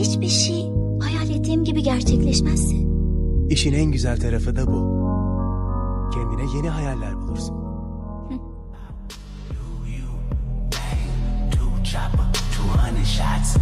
hiçbir şey hayal ettiğim gibi gerçekleşmezse? İşin en güzel tarafı da bu. Kendine yeni hayaller bulursun. Chopper, 200 shots.